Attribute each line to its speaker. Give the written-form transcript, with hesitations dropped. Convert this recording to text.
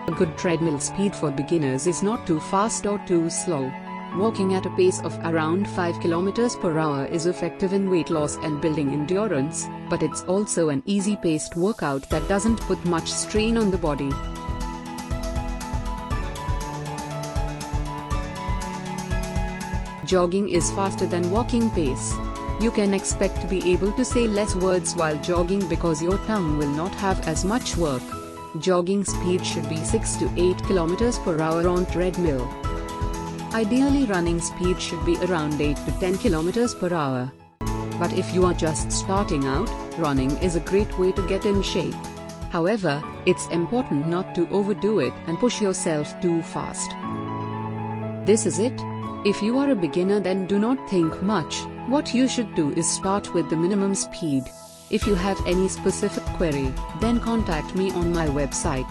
Speaker 1: A good treadmill speed for beginners is not too fast or too slow. Walking at a pace of around 5 km per hour is effective in weight loss and building endurance, but it's also an easy-paced workout that doesn't put much strain on the body. Jogging is faster than walking pace. You can expect to be able to say less words while jogging because your tongue will not have as much work. Jogging speed should be 6 to 8 km per hour on treadmill. Ideally, running speed should be around 8 to 10 km per hour. But if you are just starting out, running is a great way to get in shape. However, it's important not to overdo it and push yourself too fast. This is it. If you are a beginner, then do not think much. What you should do is start with the minimum speed. If you have any specific query, then contact me on my website.